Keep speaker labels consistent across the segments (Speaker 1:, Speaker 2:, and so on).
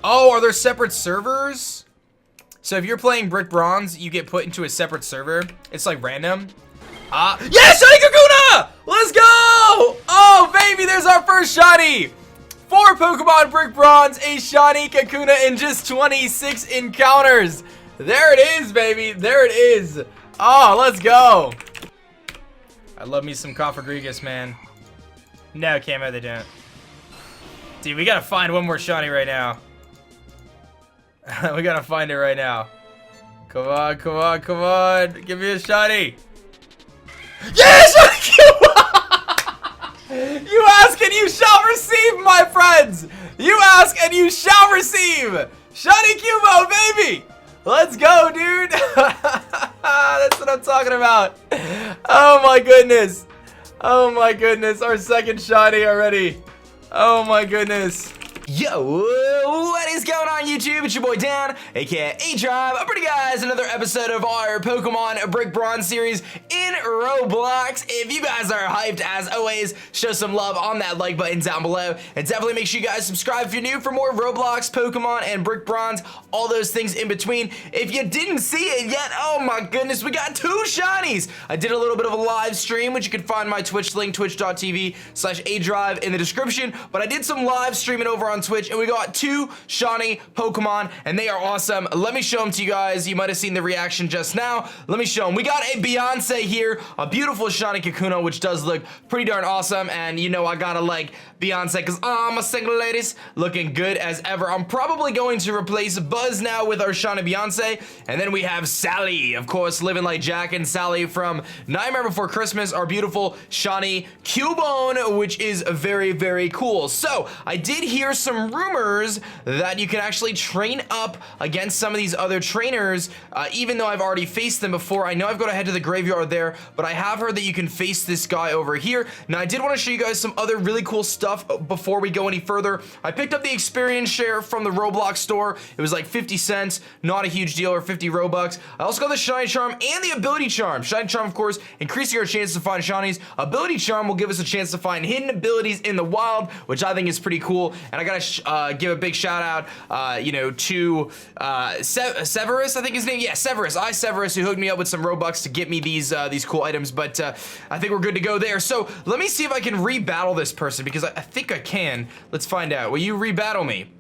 Speaker 1: Oh, are there separate servers? So if you're playing Brick Bronze, you get put into a separate server. It's like random. Yes, shiny Kakuna! Let's go! Oh, baby, there's our first shiny. 4 Pokemon Brick Bronze, a shiny Kakuna in just 26 encounters. There it is, baby. There it is. Oh, let's go. I love me some Cofagrigus, man. No, Camo, they don't. Dude, we gotta find one more shiny right now. We gotta find it right now. Come on, come on, come on. Give me a shiny. Yes! You ask and you shall receive, my friends. You ask and you shall receive. Shiny Cubo, baby. Let's go, dude. That's what I'm talking about. Oh my goodness. Oh my goodness. Our second shiny already. Oh my goodness. Yo, what is going on YouTube? It's your boy Dan, aka aDrive. I'm bringing you guys another episode of our Pokemon Brick Bronze series in Roblox. If you guys are hyped, as always, show some love on that like button down below. And definitely make sure you guys subscribe if you're new for more Roblox, Pokemon, and Brick Bronze, all those things in between. If you didn't see it yet, oh my goodness, we got 2 shinies. I did a little bit of a live stream, which you can find my Twitch link, twitch.tv/aDrive in the description. But I did some live streaming over on Twitch, and we got 2 shiny Pokemon, and they are awesome. Let me show them to you guys. You might have seen the reaction just now. Let me show them. We got a Beyonce here, a beautiful shiny Kakuna, which does look pretty darn awesome, and you know I gotta like Beyonce because I'm a single ladies, looking good as ever. I'm probably going to replace Buzz now with our shiny Beyonce, and then we have Sally, of course, living like Jack and Sally from Nightmare Before Christmas, our beautiful shiny Cubone, which is very, very cool. So I did hear some rumors that you can actually train up against some of these other trainers, even though I've already faced them before. I know I've got to head to the graveyard there, but I have heard that you can face this guy over here. Now, I did want to show you guys some other really cool stuff before we go any further. I picked up the experience share from the Roblox store. It was like 50 cents, not a huge deal, or 50 Robux. I also got the Shiny Charm and the Ability Charm. Shiny Charm, of course, increasing our chances to find shinies. Ability Charm will give us a chance to find hidden abilities in the wild, which I think is pretty cool. And I gotta give a big shout out, you know, to Severus, I think his name. Yeah, Severus. Severus, who hooked me up with some Robux to get me these cool items. But I think we're good to go there. So let me see if I can rebattle this person, because I think I can. Let's find out. Will you rebattle me?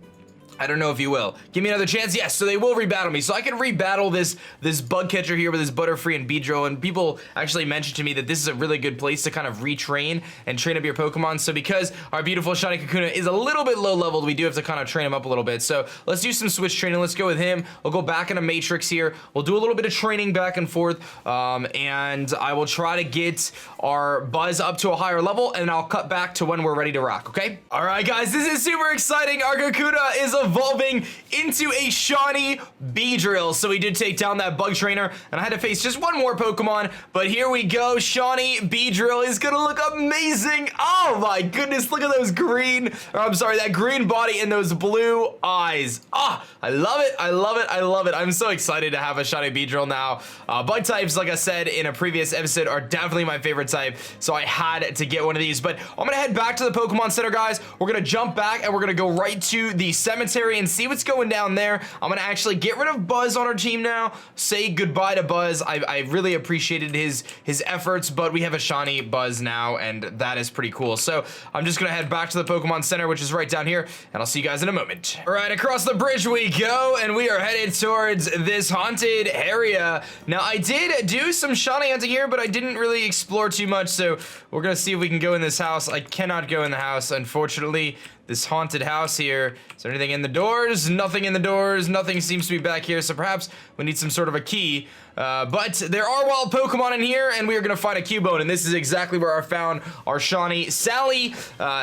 Speaker 1: I don't know if you will. Give me another chance. Yes, so they will rebattle me. So I can rebattle this bug catcher here with his Butterfree and Beedrill. And people actually mentioned to me that this is a really good place to kind of retrain and train up your Pokemon. So because our beautiful shiny Kakuna is a little bit low leveled, we do have to kind of train him up a little bit. So let's do some switch training. Let's go with him. We'll go back in a Matrix here. We'll do a little bit of training back and forth. And I will try to get our Buzz up to a higher level, and I'll cut back to when we're ready to rock, okay? All right, guys, this is super exciting. Our Kakuna is evolving into a shiny Beedrill. So we did take down that bug trainer, and I had to face just one more Pokemon, but here we go. Shiny Beedrill is gonna look amazing. Oh my goodness, look at those green, or I'm sorry, that green body and those blue eyes. Ah, I love it, I love it, I love it. I'm so excited to have a shiny Beedrill now. Bug types, like I said in a previous episode, are definitely my favorite type, so I had to get one of these. But I'm gonna head back to the Pokemon Center, guys. We're gonna jump back, and we're gonna go right to the cemetery and see what's going down there. I'm gonna actually get rid of Buzz on our team now, say goodbye to Buzz. I really appreciated his efforts, but we have a shiny Buzz now, and that is pretty cool. So I'm just gonna head back to the Pokemon Center, which is right down here, and I'll see you guys in a moment. All right, across the bridge we go, and we are headed towards this haunted area. Now, I did do some shiny hunting here, but I didn't really explore too much, so we're gonna see if we can go in this house. I cannot go in the house, unfortunately. This haunted house here. Is there anything in the doors? Nothing in the doors. Nothing seems to be back here, so perhaps we need some sort of a key. But there are wild Pokemon in here, and we are gonna find a Cubone, and this is exactly where I found our shiny Sally.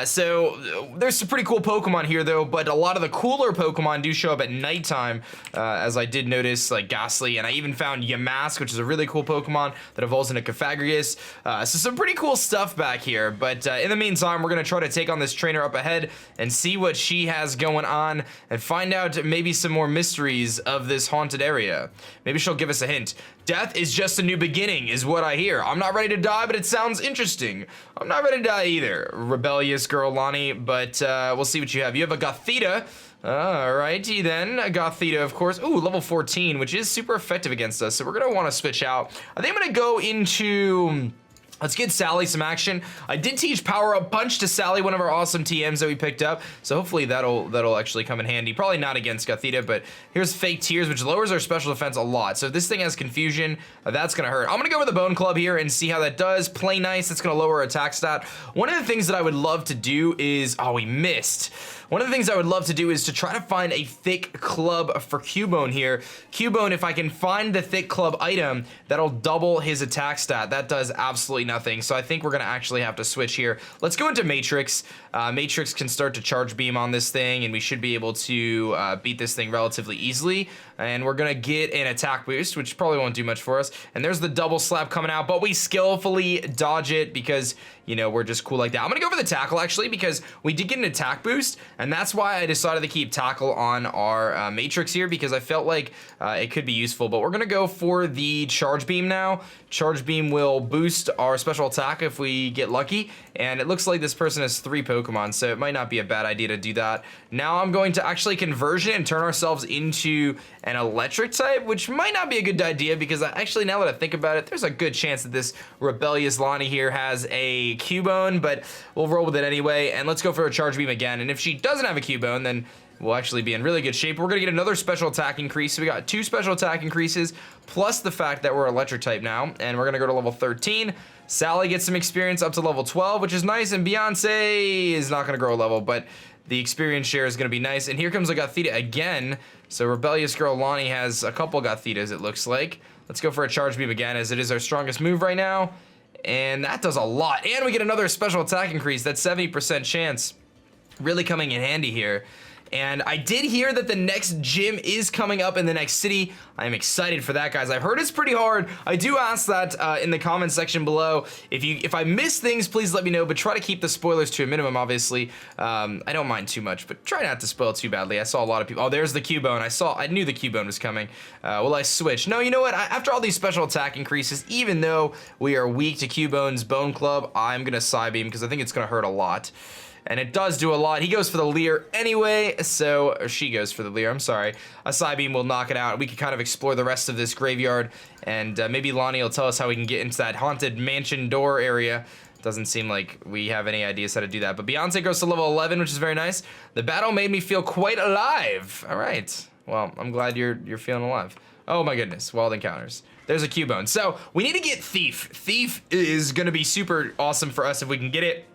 Speaker 1: So there's some pretty cool Pokemon here, though, but a lot of the cooler Pokemon do show up at nighttime, as I did notice, like Ghastly, and I even found Yamask, which is a really cool Pokemon that evolves into Cofagrigus. So some pretty cool stuff back here, but in the meantime, we're gonna try to take on this trainer up ahead and see what she has going on and find out maybe some more mysteries of this haunted area. Maybe she'll give us a hint. Death is just a new beginning, is what I hear. I'm not ready to die, but it sounds interesting. I'm not ready to die either, rebellious girl Lonnie, but we'll see what you have. You have a Gothita, Alrighty then, Gothita, of course. Ooh, level 14, which is super effective against us, so we're gonna want to switch out. I think I'm gonna go into... Let's get Sally some action. I did teach Power Up Punch to Sally, one of our awesome TMs that we picked up. So hopefully that'll actually come in handy. Probably not against Gothita, but here's Fake Tears, which lowers our special defense a lot. So if this thing has Confusion, that's gonna hurt. I'm gonna go with the Bone Club here and see how that does. Play nice, it's gonna lower our attack stat. One of the things that I would love to do is, oh, we missed. One of the things I would love to do is to try to find a Thick Club for Cubone here. Cubone, if I can find the Thick Club item, that'll double his attack stat. That does absolutely nothing, so I think we're gonna actually have to switch here. Let's go into Matrix. Matrix can start to charge beam on this thing, and we should be able to beat this thing relatively easily. And we're gonna get an attack boost, which probably won't do much for us. And there's the double slap coming out, but we skillfully dodge it because, you know, we're just cool like that. I'm gonna go for the tackle actually because we did get an attack boost, and that's why I decided to keep tackle on our Matrix here because I felt like it could be useful. But we're gonna go for the charge beam now. Charge beam will boost our special attack if we get lucky, and it looks like this person has 3 Pokemon, so it might not be a bad idea to do that. Now I'm going to actually conversion and turn ourselves into an electric type, which might not be a good idea because actually now that I think about it, there's a good chance that this rebellious Lonnie here has a Cubone, but we'll roll with it anyway, and let's go for a charge beam again. And if she doesn't have a Cubone, then we'll actually be in really good shape. We're gonna get another special attack increase. So we got 2 special attack increases, plus the fact that we're electric type now, and we're gonna go to level 13. Sally gets some experience up to level 12, which is nice, and Beyonce is not gonna grow a level, but the experience share is gonna be nice. And here comes a Gothita again. So Rebellious Girl Lonnie has a couple Gothitas, it looks like. Let's go for a charge beam again, as it is our strongest move right now. And that does a lot. And we get another special attack increase. That's 70% chance. Really coming in handy here. And I did hear that the next gym is coming up in the next city. I'm excited for that, guys. I've heard it's pretty hard. I do ask that in the comment section below. If I miss things, please let me know, but try to keep the spoilers to a minimum, obviously. I don't mind too much, but try not to spoil too badly. I saw a lot of people. Oh, there's the Cubone. I knew the Cubone was coming. Will I switch? No, you know what? After all these special attack increases, even though we are weak to Cubone's Bone Club, I'm gonna Psybeam because I think it's gonna hurt a lot. And it does do a lot. He goes for the Leer anyway, or she goes for the Leer, I'm sorry. A Psybeam will knock it out. We can kind of explore the rest of this graveyard, and maybe Lonnie will tell us how we can get into that haunted mansion door area. Doesn't seem like we have any ideas how to do that. But Beyonce goes to level 11, which is very nice. The battle made me feel quite alive. All right. Well, I'm glad you're feeling alive. Oh my goodness, wild encounters. There's a Cubone. So we need to get Thief. Thief is gonna be super awesome for us if we can get it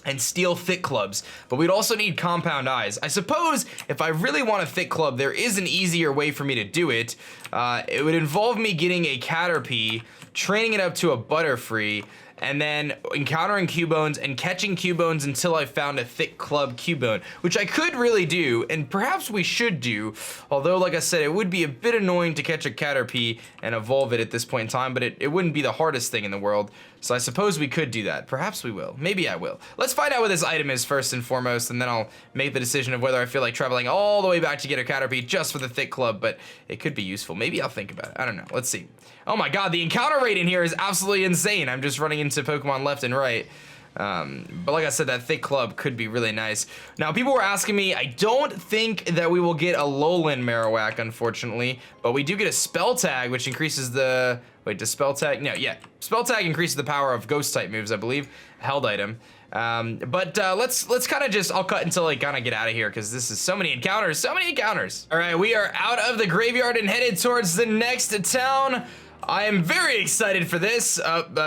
Speaker 1: and steal Thick Clubs, but we'd also need Compound Eyes. I suppose if I really want a Thick Club, there is an easier way for me to do it. It would involve me getting a Caterpie, training it up to a Butterfree, and then encountering Cubones and catching Cubones until I found a Thick Club Cubone, which I could really do, and perhaps we should do, although like I said, it would be a bit annoying to catch a Caterpie and evolve it at this point in time, but it wouldn't be the hardest thing in the world, so I suppose we could do that. Perhaps we will. Maybe I will. Let's find out what this item is first and foremost, and then I'll make the decision of whether I feel like traveling all the way back to get a Caterpie just for the Thick Club, but it could be useful. Maybe I'll think about it. I don't know. Let's see. Oh my god, the encounter rate in here is absolutely insane. I'm just running into Pokemon left and right. But like I said, that Thick Club could be really nice. Now, people were asking me, I don't think that we will get a Alolan Marowak, unfortunately, but we do get a Spell Tag, which increases the... Wait, does Spell Tag? No, yeah. Spell Tag increases the power of Ghost-type moves, I believe. Held item. Let's kind of just... I'll cut until I kind of get out of here, because this is so many encounters, so many encounters. All right, we are out of the graveyard and headed towards the next town. I am very excited for this.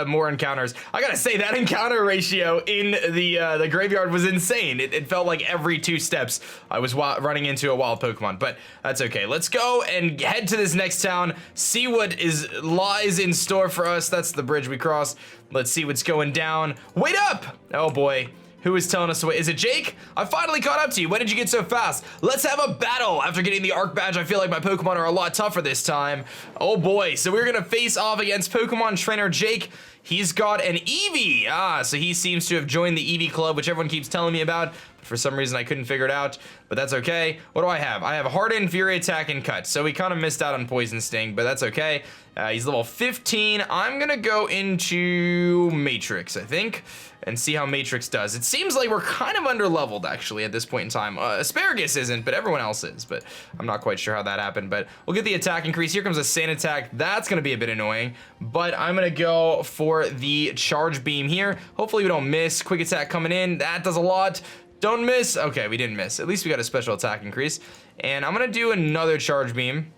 Speaker 1: More encounters. I gotta say, that encounter ratio in the graveyard was insane. It felt like every 2 steps I was running into a wild Pokemon, but that's okay. Let's go and head to this next town, see what lies in store for us. That's the bridge we cross. Let's see what's going down. Wait up! Oh boy. Who is telling us to wait? Is it Jake? I finally caught up to you. When did you get so fast? Let's have a battle. After getting the Arc Badge, I feel like my Pokemon are a lot tougher this time. Oh boy, so we're gonna face off against Pokemon Trainer Jake. He's got an Eevee. So he seems to have joined the Eevee Club, which everyone keeps telling me about. For some reason, I couldn't figure it out, but that's okay. What do I have? I have Harden, Fury Attack, and Cut. So we kind of missed out on Poison Sting, but that's okay. He's level 15. I'm going to go into Matrix, I think, and see how Matrix does. It seems like we're kind of under-leveled, actually, at this point in time. Asparagus isn't, but everyone else is, but I'm not quite sure how that happened, but we'll get the attack increase. Here comes a Sand Attack. That's going to be a bit annoying, but I'm going to go for the Charge Beam here. Hopefully we don't miss. Quick Attack coming in. That does a lot. Don't miss. Okay, we didn't miss. At least we got a special attack increase. And I'm going to do another Charge Beam.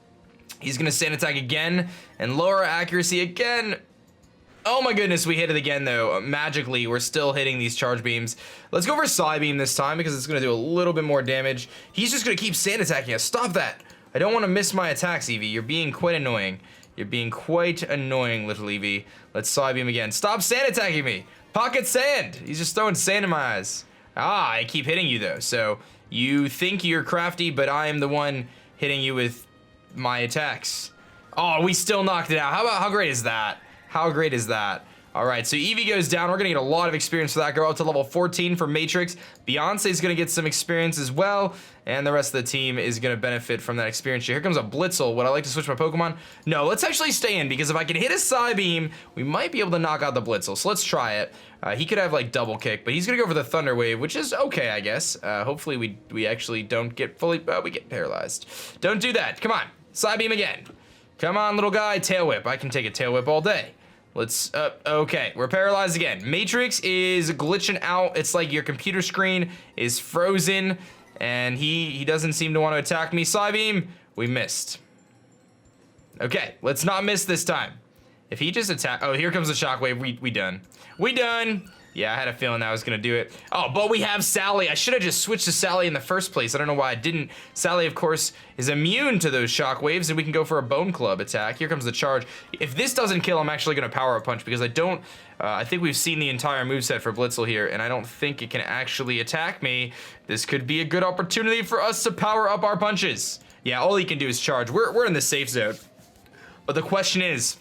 Speaker 1: He's going to Sand Attack again and lower our accuracy again. Oh my goodness, we hit it again though. Magically, we're still hitting these Charge Beams. Let's go for Psy Beam this time because it's going to do a little bit more damage. He's just going to keep Sand Attacking us. Stop that. I don't want to miss my attacks, Eevee. You're being quite annoying. You're being quite annoying, little Eevee. Let's Psy Beam again. Stop Sand Attacking me. Pocket Sand. He's just throwing sand in my eyes. Ah, I keep hitting you though, so you think you're crafty, but I am the one hitting you with my attacks. Oh, we still knocked it out. How great is that? How great is that? All right, so Eevee goes down. We're gonna get a lot of experience for that. Go up to level 14 for Matrix. Beyonce's gonna get some experience as well, and the rest of the team is gonna benefit from that experience. Here comes a Blitzel. Would I like to switch my Pokemon? No, let's actually stay in, because if I can hit a Psy Beam, we might be able to knock out the Blitzel. So let's try it. He could have like double kick, but he's gonna go for the Thunder Wave, which is okay, I guess. Hopefully we actually don't get fully, we get paralyzed. Don't do that. Come on, Psy Beam again. Come on, little guy. Tail Whip. I can take a Tail Whip all day. Let's, okay, we're paralyzed again. Matrix is glitching out. It's like your computer screen is frozen, and he doesn't seem to want to attack me. Psy Beam, we missed. Okay, let's not miss this time. If he just attack, oh, here comes the Shockwave. We done. We done. Yeah, I had a feeling that was gonna do it. Oh, but we have Sally. I should have just switched to Sally in the first place. I don't know why I didn't. Sally, of course, is immune to those shockwaves, and we can go for a Bone Club attack. Here comes the charge. If this doesn't kill, I'm actually gonna Power Up Punch, because I think we've seen the entire moveset for Blitzel here, and I don't think it can actually attack me. This could be a good opportunity for us to power up our punches. Yeah, all he can do is charge. We're in the safe zone. But the question is,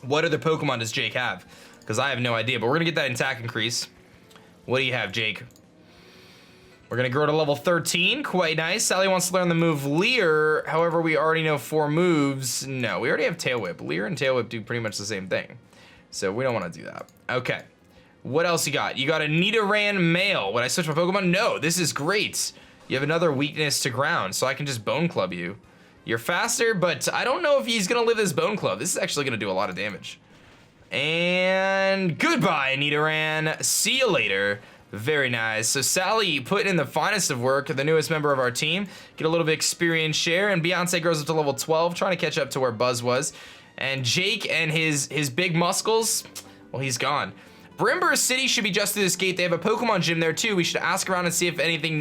Speaker 1: what other Pokemon does Jake have? Because I have no idea, but we're gonna get that attack increase. What do you have, Jake? We're gonna grow to level 13, quite nice. Sally wants to learn the move Leer, however, we already know 4 moves. No, we already have Tail Whip. Leer and Tail Whip do pretty much the same thing. So we don't wanna do that. Okay, what else you got? You got a Nidoran male. Would I switch my Pokemon? No, this is great. You have another weakness to ground, so I can just Bone Club you. You're faster, but I don't know if he's gonna live this Bone Club. This is actually gonna do a lot of damage. And goodbye, Nidoran. See you later. Very nice. So Sally put in the finest of work, the newest member of our team. Get a little bit of experience share, and Beyonce grows up to level 12, trying to catch up to where Buzz was. And Jake and his big muscles, well, he's gone. Brimber City should be just through this gate. They have a Pokemon gym there too. We should ask around and see if anyone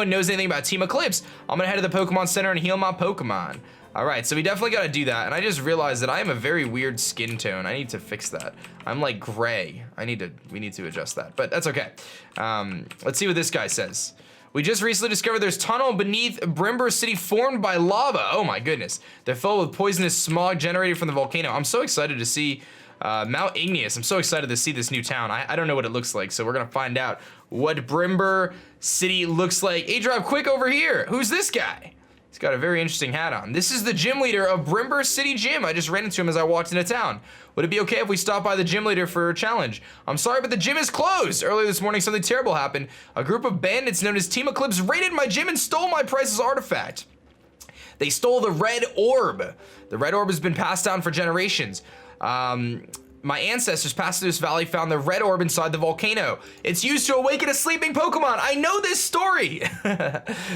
Speaker 1: knows anything about Team Eclipse. I'm gonna head to the Pokemon Center and heal my Pokemon. All right, so we definitely gotta do that. And I just realized that I am a very weird skin tone. I need to fix that. I'm like gray. We need to adjust that, but that's okay. Let's see what this guy says. We just recently discovered there's tunnel beneath Brimber City formed by lava. Oh my goodness. They're filled with poisonous smog generated from the volcano. I'm so excited to see Mount Igneous. I'm so excited to see this new town. I don't know what it looks like, so we're gonna find out what Brimber City looks like. aDrive, quick over here. Who's this guy? He's got a very interesting hat on. This is the gym leader of Brimber City Gym. I just ran into him as I walked into town. Would it be okay if we stop by the gym leader for a challenge? I'm sorry, but the gym is closed. Earlier this morning, something terrible happened. A group of bandits known as Team Eclipse raided my gym and stole my priceless artifact. They stole the red orb. The red orb has been passed down for generations. My ancestors passed through this valley, found the red orb inside the volcano. It's used to awaken a sleeping Pokemon. I know this story.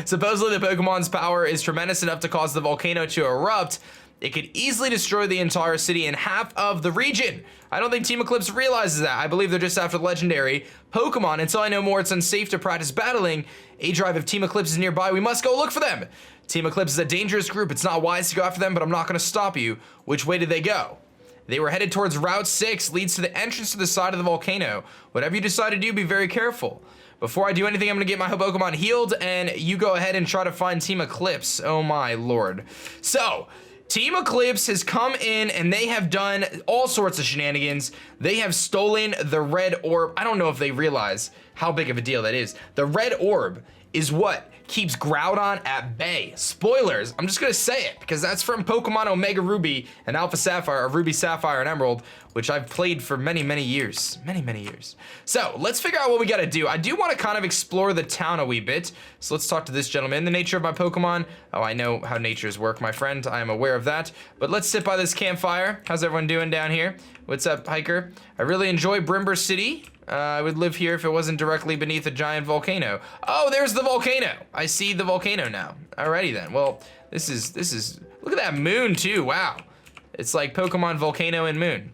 Speaker 1: Supposedly the Pokemon's power is tremendous enough to cause the volcano to erupt. It could easily destroy the entire city and half of the region. I don't think Team Eclipse realizes that. I believe they're just after legendary Pokemon. Until I know more, it's unsafe to practice battling. aDrive, if Team Eclipse is nearby, we must go look for them. Team Eclipse is a dangerous group. It's not wise to go after them, but I'm not gonna stop you. Which way did they go? They were headed towards Route 6, leads to the entrance to the side of the volcano. Whatever you decide to do, be very careful. Before I do anything, I'm gonna get my Pokemon healed, and you go ahead and try to find Team Eclipse. Oh my lord. So, Team Eclipse has come in and they have done all sorts of shenanigans. They have stolen the red orb. I don't know if they realize how big of a deal that is. The red orb is what keeps Groudon at bay. Spoilers, I'm just gonna say it because that's from Pokemon Omega Ruby and Alpha Sapphire, or Ruby Sapphire and Emerald, which I've played for many, many years. Many, many years. So let's figure out what we gotta do. I do wanna kind of explore the town a wee bit. So let's talk to this gentleman. The nature of my Pokemon. Oh, I know how natures work, my friend. I am aware of that. But let's sit by this campfire. How's everyone doing down here? What's up, hiker? I really enjoy Brimber City. I would live here if it wasn't directly beneath a giant volcano. Oh, there's the volcano. I see the volcano now. Alrighty then. Well, this is, look at that moon too, wow. It's like Pokemon Volcano and Moon.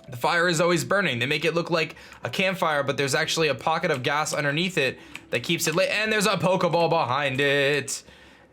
Speaker 1: The fire is always burning. They make it look like a campfire, but there's actually a pocket of gas underneath it that keeps it lit, and there's a Pokeball behind it.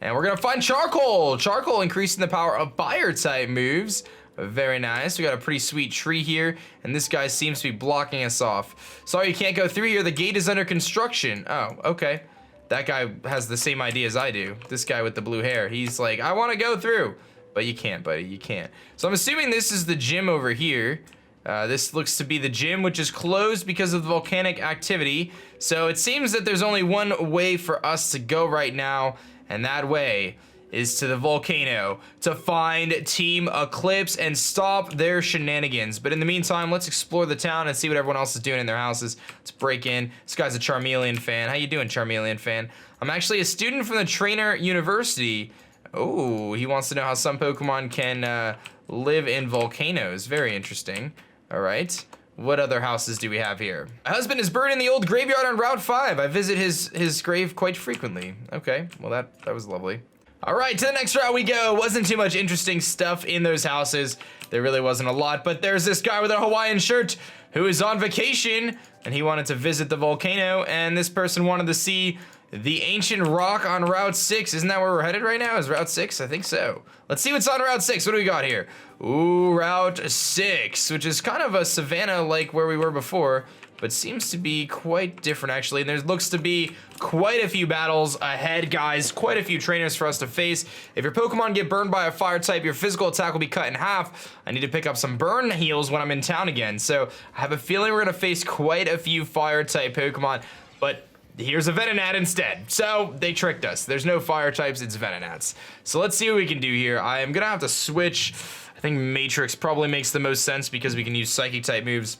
Speaker 1: And we're gonna find charcoal. Charcoal increasing the power of fire type moves. Very nice. We got a pretty sweet tree here, and this guy seems to be blocking us off. Sorry, you can't go through here. The gate is under construction. Oh, okay. That guy has the same idea as I do. This guy with the blue hair. He's like, I want to go through. But you can't, buddy. You can't. So I'm assuming this is the gym over here. This looks to be the gym, which is closed because of the volcanic activity. So it seems that there's only one way for us to go right now, and that way is to the volcano to find Team Eclipse and stop their shenanigans. But in the meantime, let's explore the town and see what everyone else is doing in their houses. Let's break in. This guy's a Charmeleon fan. How you doing, Charmeleon fan? I'm actually a student from the Trainer University. Oh, he wants to know how some Pokemon can live in volcanoes. Very interesting. All right. What other houses do we have here? My husband is buried in the old graveyard on Route 5. I visit his grave quite frequently. Okay, well that was lovely. All right, to the next route we go. Wasn't too much interesting stuff in those houses. There really wasn't a lot, but there's this guy with a Hawaiian shirt who is on vacation, and he wanted to visit the volcano, and this person wanted to see the ancient rock on Route 6. Isn't that where we're headed right now? Is Route 6? I think so. Let's see what's on Route 6. What do we got here? Ooh, Route 6, which is kind of a savanna like where we were before, but seems to be quite different actually. And there looks to be quite a few battles ahead, guys. Quite a few trainers for us to face. If your Pokemon get burned by a fire type, your physical attack will be cut in half. I need to pick up some burn heals when I'm in town again. So I have a feeling we're gonna face quite a few fire type Pokemon, but here's a Venonat instead. So they tricked us. There's no fire types, it's Venonats. So let's see what we can do here. I am gonna have to switch. I think Matrix probably makes the most sense because we can use Psychic type moves.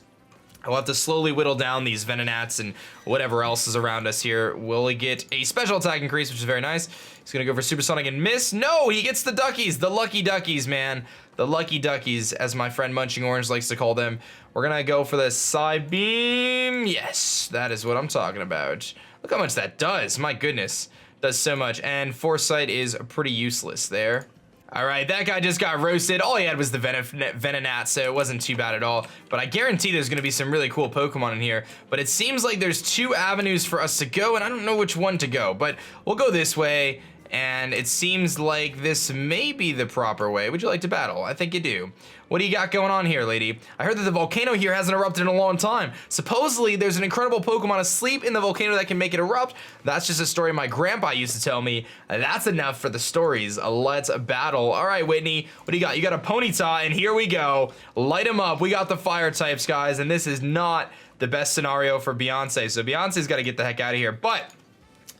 Speaker 1: I'll have to slowly whittle down these Venonats and whatever else is around us here. Will he get a special attack increase, which is very nice. He's gonna go for Supersonic and miss. No, he gets the Duckies, the Lucky Duckies, man. The Lucky Duckies, as my friend Munching Orange likes to call them. We're gonna go for the Psybeam. Yes, that is what I'm talking about. Look how much that does, my goodness. Does so much, and Foresight is pretty useless there. All right, that guy just got roasted. All he had was the Venonat, so it wasn't too bad at all. But I guarantee there's gonna be some really cool Pokemon in here. But it seems like there's two avenues for us to go, and I don't know which one to go. But we'll go this way, and it seems like this may be the proper way. Would you like to battle? I think you do. What do you got going on here, lady? I heard that the volcano here hasn't erupted in a long time. Supposedly, there's an incredible Pokemon asleep in the volcano that can make it erupt. That's just a story my grandpa used to tell me. That's enough for the stories. Let's battle. All right, Whitney, what do you got? You got a Ponyta, and here we go. Light him up. We got the fire types, guys, and this is not the best scenario for Beyonce. So Beyonce's got to get the heck out of here. But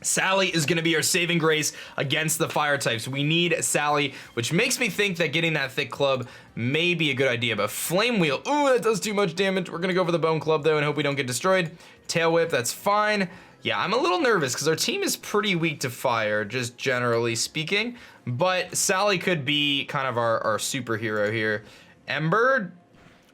Speaker 1: Sally is going to be our saving grace against the fire types. We need Sally, which makes me think that getting that thick club may be a good idea. But Flame Wheel, ooh, that does too much damage. We're going to go for the Bone Club, though, and hope we don't get destroyed. Tail Whip, that's fine. Yeah, I'm a little nervous because our team is pretty weak to fire, just generally speaking. But Sally could be kind of our superhero here. Ember,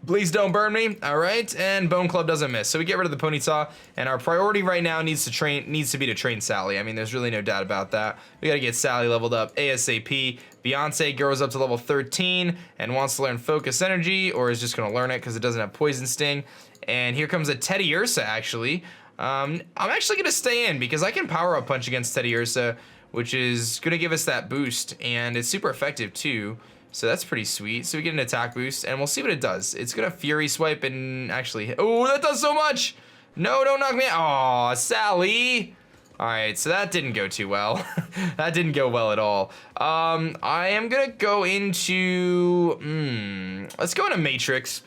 Speaker 1: please don't burn me. All right, and Bone Club doesn't miss. So we get rid of the Ponyta, and our priority right now needs to be to train Sally. I mean, there's really no doubt about that. We gotta get Sally leveled up ASAP. Beyonce grows up to level 13 and wants to learn Focus Energy, or is just gonna learn it because it doesn't have Poison Sting. And here comes a Teddiursa, actually. I'm actually gonna stay in because I can Power Up Punch against Teddiursa, which is gonna give us that boost, and it's super effective too. So that's pretty sweet. So we get an attack boost, and we'll see what it does. It's gonna Fury Swipe and actually hit. Oh, that does so much! No, don't knock me out. Aw, Sally! Alright, so that didn't go too well. That didn't go well at all. I am gonna go into... let's go into Matrix.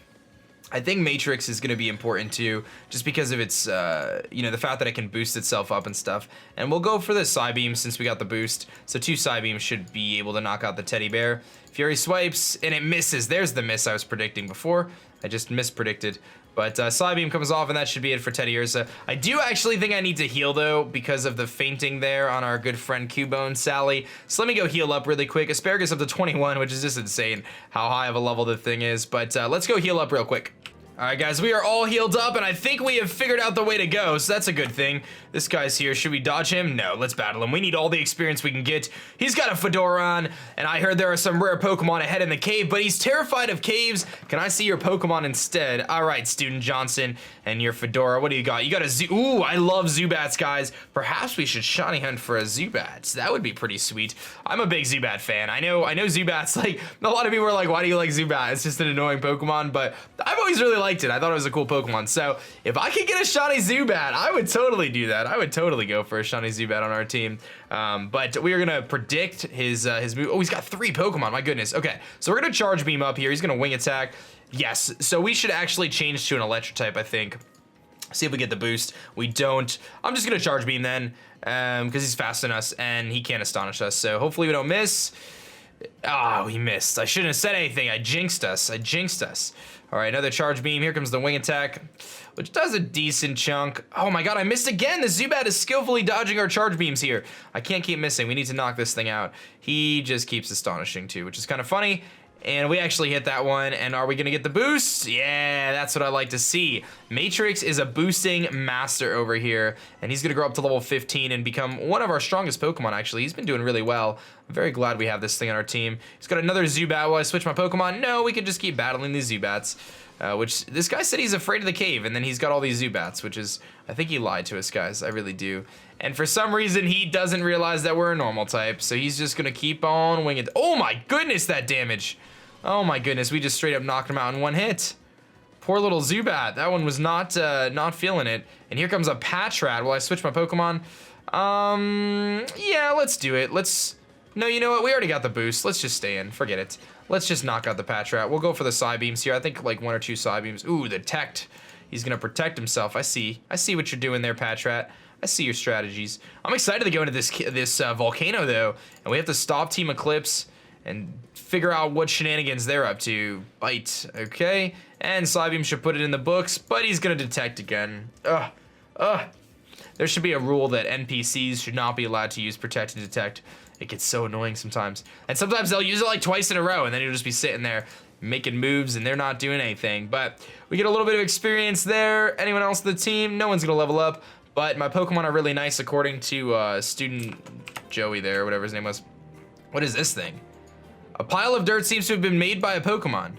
Speaker 1: I think Matrix is going to be important too, just because of its, you know, the fact that it can boost itself up and stuff. And we'll go for the Psybeam since we got the boost. So 2 Psybeams should be able to knock out the teddy bear. Fury swipes, and it misses. There's the miss I was predicting before. I just mispredicted. But Psybeam comes off, and that should be it for Teddy Ursa. I do actually think I need to heal, though, because of the fainting there on our good friend Cubone Sally. So let me go heal up really quick. Asparagus up to 21, which is just insane how high of a level the thing is. But let's go heal up real quick. All right, guys, we are all healed up, and I think we have figured out the way to go, so that's a good thing. This guy's here. Should we dodge him? No, let's battle him. We need all the experience we can get. He's got a fedora on, and I heard there are some rare Pokemon ahead in the cave, but he's terrified of caves. Can I see your Pokemon instead? All right, Student Johnson, and your fedora. What do you got? You got a Ooh, I love Zubats, guys. Perhaps we should shiny hunt for a Zubats. That would be pretty sweet. I'm a big Zubat fan. I know Zubats, like, a lot of people are like, why do you like Zubat? It's just an annoying Pokemon, but I've always really liked it. I thought it was a cool Pokemon. So if I could get a shiny Zubat, I would totally do that. I would totally go for a shiny Zubat on our team. But we are gonna predict his move. Oh, he's got 3 Pokemon. My goodness. Okay, so we're gonna Charge Beam up here. He's gonna Wing Attack. Yes. So we should actually change to an Electric type, I think. See if we get the boost. We don't. I'm just gonna Charge Beam then, because he's faster than us and he can't astonish us. So hopefully we don't miss. Oh, he missed. I shouldn't have said anything. I jinxed us. All right, another Charge Beam. Here comes the Wing Attack, which does a decent chunk. Oh my god, I missed again. The Zubat is skillfully dodging our Charge Beams here. I can't keep missing. We need to knock this thing out. He just keeps astonishing too, which is kind of funny. And we actually hit that one, and are we gonna get the boost? Yeah, that's what I like to see. Matrix is a boosting master over here, and he's gonna grow up to level 15 and become one of our strongest Pokemon, actually. He's been doing really well. I'm very glad we have this thing on our team. He's got another Zubat. Will I switch my Pokemon? No, we can just keep battling these Zubats. Which, this guy said he's afraid of the cave, and then he's got all these Zubats, which is, I think he lied to us, guys. I really do. And for some reason, he doesn't realize that we're a normal type, so he's just gonna keep on winging. Oh my goodness, that damage. Oh my goodness, we just straight up knocked him out in one hit. Poor little Zubat. That one was not feeling it. And here comes a Patrat. Will I switch my Pokemon? Yeah, let's do it. No, you know what? We already got the boost. Let's just stay in. Forget it. Let's just knock out the Patrat. We'll go for the Psybeams here. I think like 1 or 2 Psybeams. Ooh, the Tect. He's gonna protect himself. I see what you're doing there, Patrat. I see your strategies. I'm excited to go into this Volcano though, and we have to stop Team Eclipse and figure out what shenanigans they're up to. Bite, okay. And Psybeam should put it in the books, but he's gonna detect again. There should be a rule that NPCs should not be allowed to use Protect and Detect. It gets so annoying sometimes. And sometimes they'll use it like twice in a row, and then you'll just be sitting there making moves and they're not doing anything. But we get a little bit of experience there. Anyone else on the team? No one's gonna level up, but my Pokemon are really nice according to Student Joey there, whatever his name was. What is this thing? A pile of dirt seems to have been made by a Pokemon.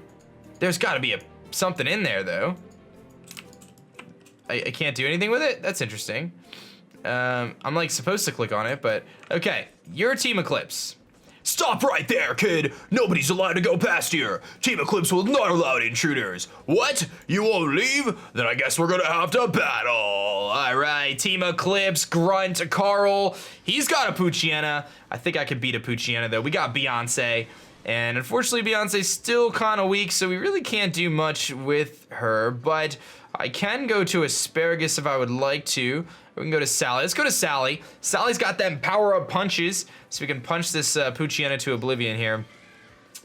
Speaker 1: There's gotta be something in there though. I can't do anything with it? That's interesting. I'm like supposed to click on it, but okay. You're Team Eclipse. Stop right there, kid! Nobody's allowed to go past here! Team Eclipse will not allow intruders! What? You won't leave? Then I guess we're gonna have to battle! Alright, Team Eclipse, Grunt, Carl. He's got a Poochyena. I think I could beat a Poochyena though. We got Beyonce. And unfortunately, Beyonce's still kind of weak, so we really can't do much with her. But I can go to Asparagus if I would like to. We can go to Sally. Let's go to Sally. Sally's got them power-up punches, so we can punch this Poochyena to oblivion here.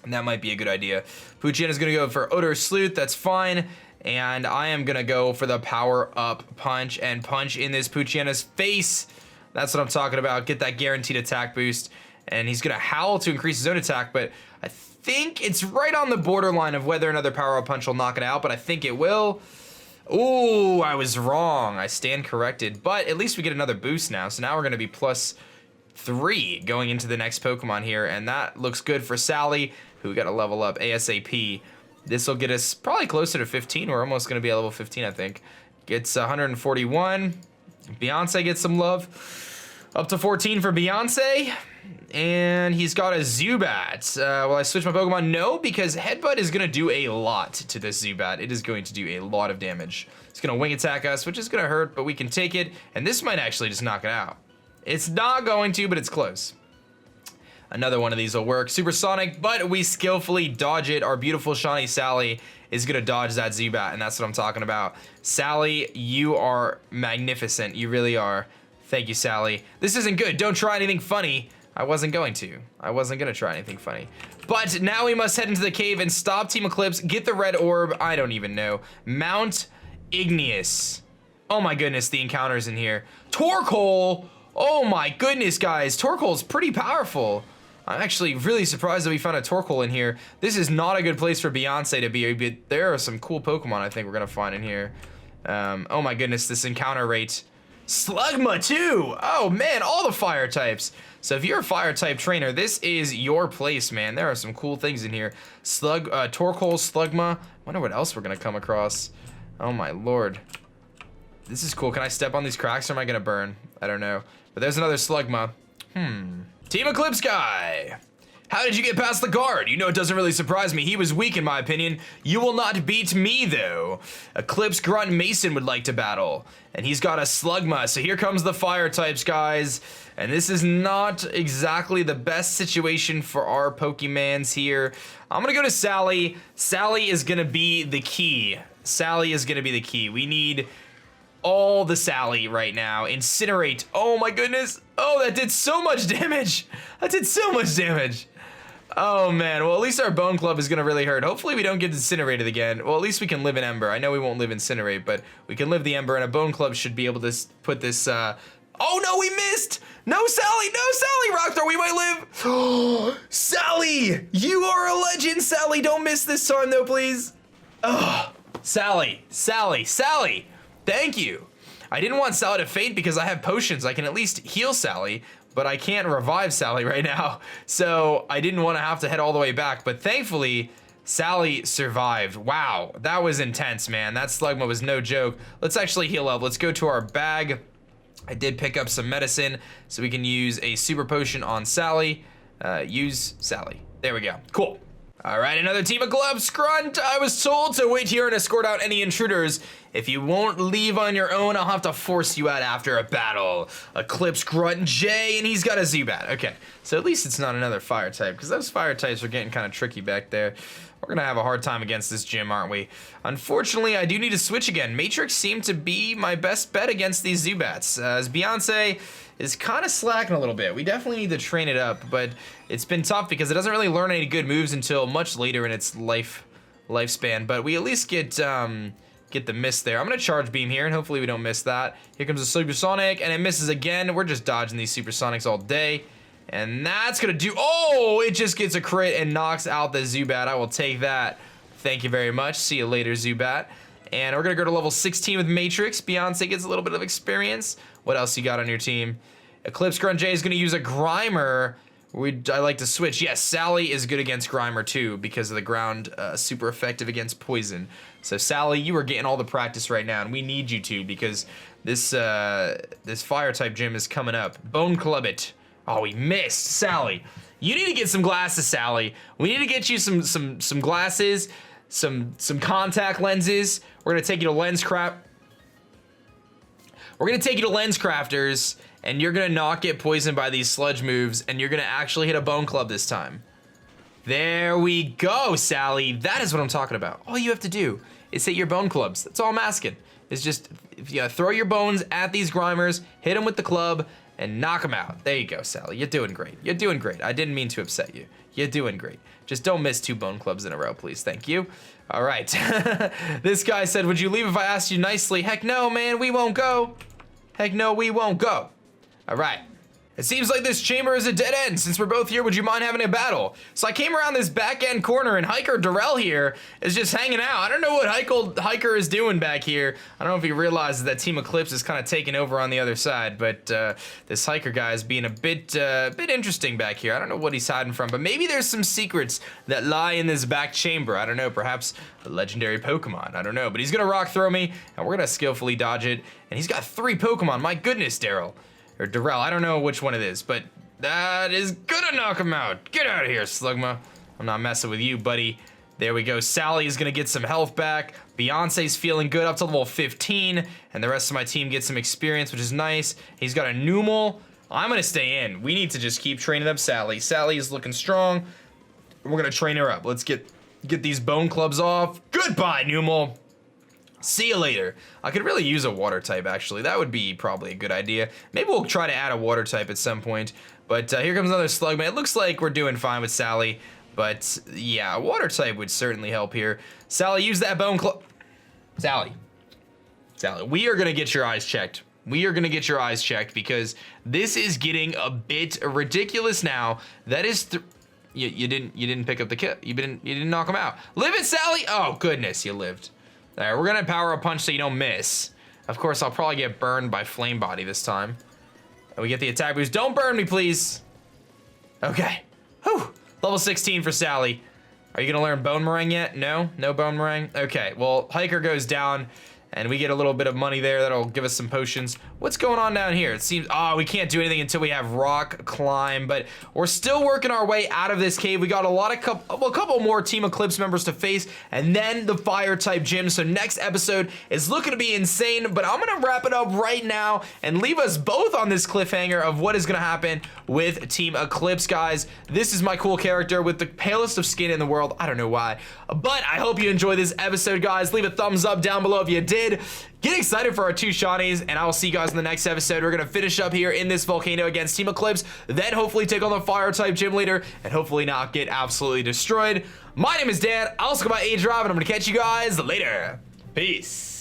Speaker 1: And that might be a good idea. Poochyena's gonna go for Odor Sleuth, that's fine. And I am gonna go for the power-up punch and punch in this Poochyena's face. That's what I'm talking about. Get that guaranteed attack boost. And he's gonna howl to increase his own attack, but I think it's right on the borderline of whether another power-up punch will knock it out, but I think it will. Ooh, I was wrong. I stand corrected, but at least we get another boost now. So now we're gonna be +3 going into the next Pokemon here, and that looks good for Sally, who got to level up ASAP. This will get us probably closer to 15. We're almost gonna be at level 15, I think. Gets 141. Beyonce gets some love. Up to 14 for Beyonce. And he's got a Zubat. Will I switch my Pokemon? No, because Headbutt is gonna do a lot to this Zubat. It is going to do a lot of damage. It's gonna Wing Attack us, which is gonna hurt, but we can take it. And this might actually just knock it out. It's not going to, but it's close. Another one of these will work. Supersonic, but we skillfully dodge it. Our beautiful shiny Sally is gonna dodge that Zubat, and that's what I'm talking about. Sally, you are magnificent. You really are. Thank you, Sally. This isn't good. Don't try anything funny. I wasn't going to. I wasn't gonna try anything funny. But now we must head into the cave and stop Team Eclipse, get the red orb. I don't even know. Mount Igneous. Oh my goodness, the encounters in here. Torkoal. Oh my goodness, guys. Torkoal's pretty powerful. I'm actually really surprised that we found a Torkoal in here. This is not a good place for Beyonce to be, but there are some cool Pokemon I think we're gonna find in here. Oh my goodness, this encounter rate. Slugma too! Oh man, all the fire types. So if you're a fire type trainer, this is your place, man. There are some cool things in here. Torkoal, Slugma. Wonder what else we're gonna come across. Oh my lord. This is cool. Can I step on these cracks or am I gonna burn? I don't know. But there's another Slugma. Team Eclipse guy. How did you get past the guard? You know, it doesn't really surprise me. He was weak in my opinion. You will not beat me though. Eclipse Grunt Mason would like to battle. And he's got a Slugma, so here comes the fire types, guys. And this is not exactly the best situation for our Pokemans here. I'm gonna go to Sally. Sally is gonna be the key. Sally is gonna be the key. We need all the Sally right now. Incinerate. Oh my goodness. Oh, that did so much damage. That did so much damage. Oh man, well at least our Bone Club is gonna really hurt. Hopefully we don't get incinerated again. Well, at least we can live in Ember. I know we won't live Incinerate, but we can live the Ember, and a Bone Club should be able to put this, oh no, we missed! No Sally, Rock Throw, we might live! Sally! You are a legend, Sally! Don't miss this time though, please! Oh, Sally! Thank you! I didn't want Sally to faint because I have potions. I can at least heal Sally, but I can't revive Sally right now. So I didn't want to have to head all the way back, but thankfully, Sally survived. Wow, that was intense, man. That Slugma was no joke. Let's actually heal up. Let's go to our bag. I did pick up some medicine, so we can use a super potion on Sally. Use Sally. There we go. Cool. All right, another Team Eclipse Grunt. I was told to wait here and escort out any intruders. If you won't leave on your own, I'll have to force you out after a battle. Eclipse Grunt J, and he's got a Zubat. Okay, so at least it's not another fire type, because those fire types are getting kind of tricky back there. We're gonna have a hard time against this gym, aren't we? Unfortunately, I do need to switch again. Matrix seemed to be my best bet against these Zubats, as Beyonce is kind of slacking a little bit. We definitely need to train it up, but it's been tough because it doesn't really learn any good moves until much later in its lifespan. But we at least get the miss there. I'm gonna charge beam here, and hopefully we don't miss that. Here comes a supersonic, and it misses again. We're just dodging these supersonics all day. And that's gonna do, oh, it just gets a crit and knocks out the Zubat. I will take that. Thank you very much. See you later, Zubat. And we're gonna go to level 16 with Matrix. Beyonce gets a little bit of experience. What else you got on your team? Eclipse Grunt J is gonna use a Grimer. I like to switch. Yes, Sally is good against Grimer too because of the ground, super effective against poison. So Sally, you are getting all the practice right now, and we need you to because this fire type gym is coming up. Bone Club it. Oh, we missed, Sally. You need to get some glasses, Sally. We need to get you some glasses, some contact lenses. We're gonna take you to Lens Crafters, and you're gonna not get poisoned by these sludge moves, and you're gonna actually hit a Bone Club this time. There we go, Sally. That is what I'm talking about. All you have to do is hit your Bone Clubs. That's all I'm asking. It's just throw your bones at these Grimers, hit them with the club, and knock them out. There you go, Sally. You're doing great. You're doing great. I didn't mean to upset you. You're doing great. Just don't miss 2 Bone Clubs in a row, please. Thank you. All right. This guy said, would you leave if I asked you nicely? Heck no, man. We won't go. Heck no, we won't go. All right. It seems like this chamber is a dead end. Since we're both here, would you mind having a battle? So I came around this back end corner, and Hiker Darrell here is just hanging out. I don't know what Hiker is doing back here. I don't know if he realizes that Team Eclipse is kind of taking over on the other side, but this Hiker guy is being a bit interesting back here. I don't know what he's hiding from, but maybe there's some secrets that lie in this back chamber. I don't know, perhaps a legendary Pokemon. I don't know, but he's gonna rock throw me, and we're gonna skillfully dodge it. And he's got 3 Pokemon. My goodness, Daryl. Or Darrell, I don't know which one it is, but that is gonna knock him out. Get out of here, Slugma. I'm not messing with you, buddy. There we go. Sally is gonna get some health back. Beyonce's feeling good up to level 15, and the rest of my team gets some experience, which is nice. He's got a Numel. I'm gonna stay in. We need to just keep training up Sally. Sally is looking strong. We're gonna train her up. Let's get these bone clubs off. Goodbye, Numel. See you later. I could really use a water type, actually. That would be probably a good idea. Maybe we'll try to add a water type at some point. But here comes another Slugman. It looks like we're doing fine with Sally. But yeah, a water type would certainly help here. Sally, use that bone club. Sally, we are gonna get your eyes checked. We are gonna get your eyes checked because this is getting a bit ridiculous now. That is, you didn't pick up the kill. You didn't knock him out. Live it, Sally. Oh goodness, you lived. All right, we're gonna power a punch so you don't miss. Of course, I'll probably get burned by Flame Body this time. And we get the attack boost. Don't burn me, please. Okay. Whew. Level 16 for Sally. Are you gonna learn Bone Meringue yet? No? No Bone Meringue? Okay, well, Hiker goes down, and we get a little bit of money there that'll give us some potions. What's going on down here? It seems, we can't do anything until we have rock climb, but we're still working our way out of this cave. We got a couple more Team Eclipse members to face, and then the fire type gym. So next episode is looking to be insane, but I'm gonna wrap it up right now and leave us both on this cliffhanger of what is gonna happen with Team Eclipse, guys. This is my cool character with the palest of skin in the world. I don't know why, but I hope you enjoyed this episode, guys. Leave a thumbs up down below if you did. Get excited for our 2 shinies, and I will see you guys in the next episode. We're gonna finish up here in this volcano against Team Eclipse, then hopefully take on the fire type gym leader, and hopefully not get absolutely destroyed. My name is Dan. I also go by aDrive, and I'm gonna catch you guys later. Peace.